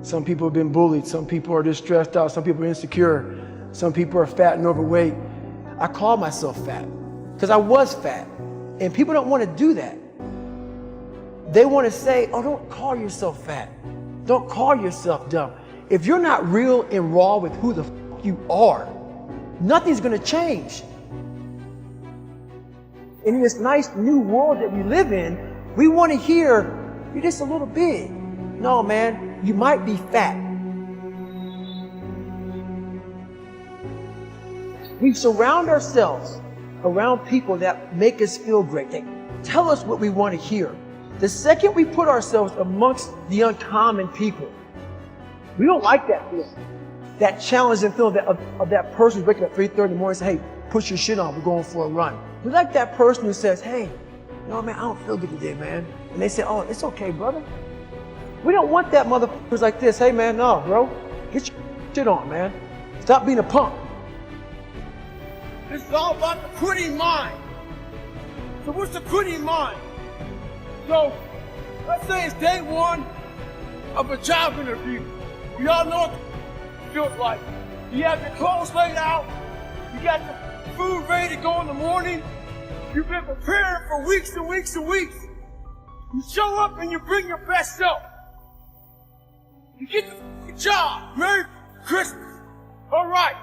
Some people have been bullied. Some people are just stressed out. Some people are insecure. Some people are fat and overweight. I call myself fat because I was fat. And people don't want to do that. They want to say, oh, don't call yourself fat. Don't call yourself dumb. If you're not real and raw with who the f you are, nothing's going to change. In this nice new world that we live in, we want to hear, you're just a little big. No, man, you might be fat. We surround ourselves around people that make us feel great. They tell us what we want to hear. The second we put ourselves amongst the uncommon people, we don't like that feeling. That challenging feeling of that person waking up at 3:30 in the morning and say, hey, put your shit on, we're going for a run. We like that person who says, hey, you know, man, I don't feel good today, man. And they say, oh, it's okay, brother. We don't want that motherfucker who's like this. Hey, man, no, bro, get your shit on, man. Stop being a punk. This is all about the quitting mind. So what's the quitting mind? So let's say it's day one of a job interview. You all know what it feels like. You have your clothes laid out. You got the food ready to go in the morning. You've been preparing for weeks and weeks and weeks. You show up and you bring your best self. You get the job. Merry Christmas. All right.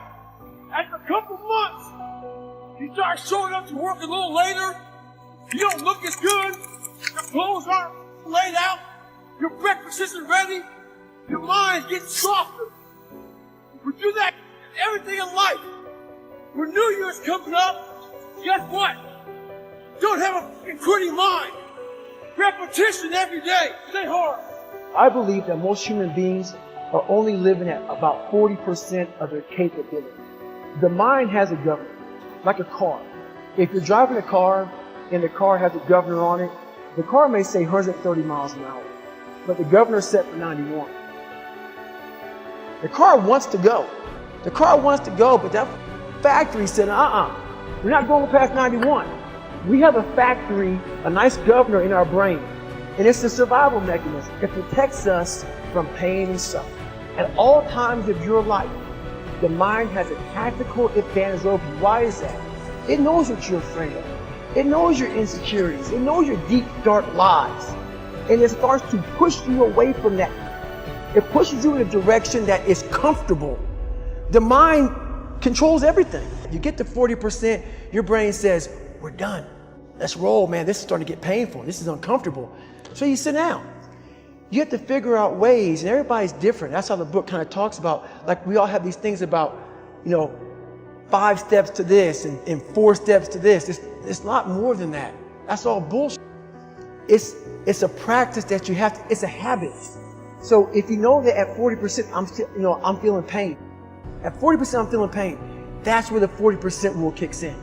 After a couple months, you start showing up to work a little later. You don't look as good. Your clothes aren't laid out. Your breakfast isn't ready. Your mind gets softer. We do that in everything in life. When New Year's coming up, guess what? Don't have a fucking quitting mind. Repetition every day. Stay hard. I believe that most human beings are only living at about 40% of their capability. The mind has a governor, like a car. If you're driving a car and the car has a governor on it, the car may say 130 miles an hour, but the governor's set for 91. The car wants to go. The car wants to go, but that factory said, we're not going past 91. We have a factory, a nice governor in our brain, and it's a survival mechanism. It protects us from pain and suffering. At all times of your life, the mind has a tactical advantage over you. Why is that? It knows what you're afraid of. It knows your insecurities. It knows your deep, dark lies. And it starts to push you away from that. It pushes you in a direction that is comfortable. The mind controls everything. You get to 40%, your brain says, we're done. Let's roll, man. This is starting to get painful. This is uncomfortable. So you sit down. You have to figure out ways, and everybody's different. That's how the book kind of talks about, like we all have these things about, 5 steps to this and 4 steps to this. It's a lot more than that. That's all bullshit. It's a practice that you have to, it's a habit. So if you know that at 40% I'm feeling pain. At 40% I'm feeling pain. That's where the 40% rule kicks in.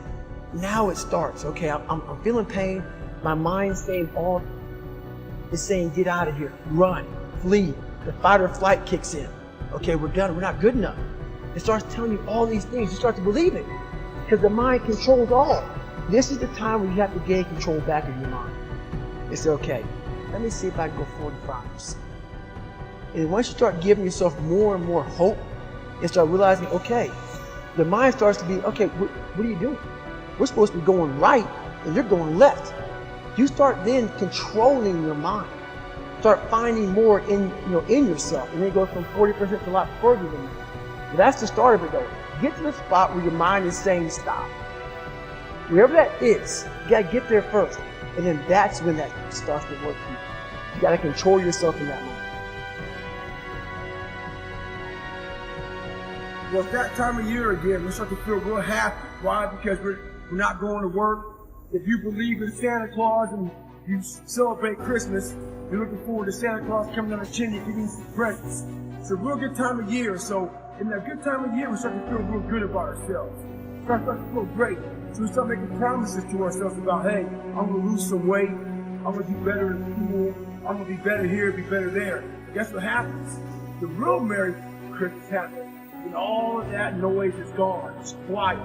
Now it starts. Okay, I'm feeling pain. My mind's saying it's saying get out of here, run, flee. The fight or flight kicks in. Okay, we're done. We're not good enough. It starts telling you all these things. You start to believe it because the mind controls all. This is the time where you have to gain control back of your mind. It's okay. Let me see if I can go 45%. And once you start giving yourself more and more hope and start realizing, okay, the mind starts to be, okay, what are you doing? We're supposed to be going right and you're going left. You start then controlling your mind. Start finding more in yourself. And then it goes from 40% to a lot further than that. But that's the start of it though. Get to the spot where your mind is saying stop. Wherever that is, you gotta get there first. And then that's when that starts to work for you. You gotta control yourself in that moment. Well, it's that time of year again. We start to feel real happy. Why? Because we're not going to work. If you believe in Santa Claus and you celebrate Christmas, you're looking forward to Santa Claus coming down the chimney and giving you some presents. It's a real good time of year. So in that good time of year, we start to feel real good about ourselves. We start to feel great. So we start making promises to ourselves about, hey, I'm going to lose some weight. I'm going to be better in school. I'm going to be better here, be better there. Guess what happens? The real Merry Christmas happens. And all of that noise is gone. It's quiet.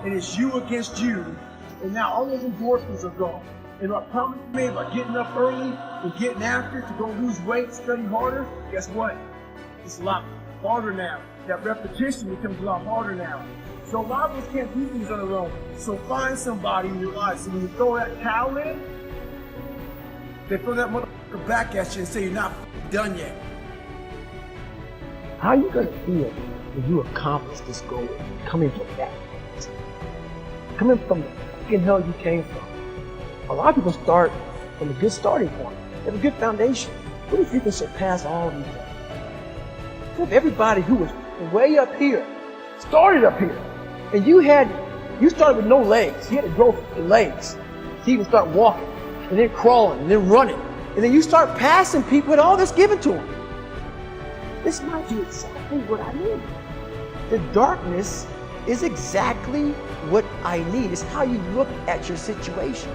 And it's you against you. And now all those endorphins are gone. And what promise you made about getting up early and getting after it to go lose weight, study harder, guess what? It's a lot harder now. That repetition becomes a lot harder now. So a lot of us can't do things on our own. So find somebody in your life. So when you throw that towel in, they throw that motherfucker back at you and say you're not done yet. How are you going to feel when you accomplish this goal coming from that place? Coming from the fucking hell you came from. A lot of people start from a good starting point. They have a good foundation. What if you can surpass all of these things? What if everybody who was way up here started up here? And you started with no legs. You had to grow legs. So you can start walking, and then crawling, and then running. And then you start passing people with all this given to them. This might be exactly what I need. The darkness is exactly what I need. It's how you look at your situation.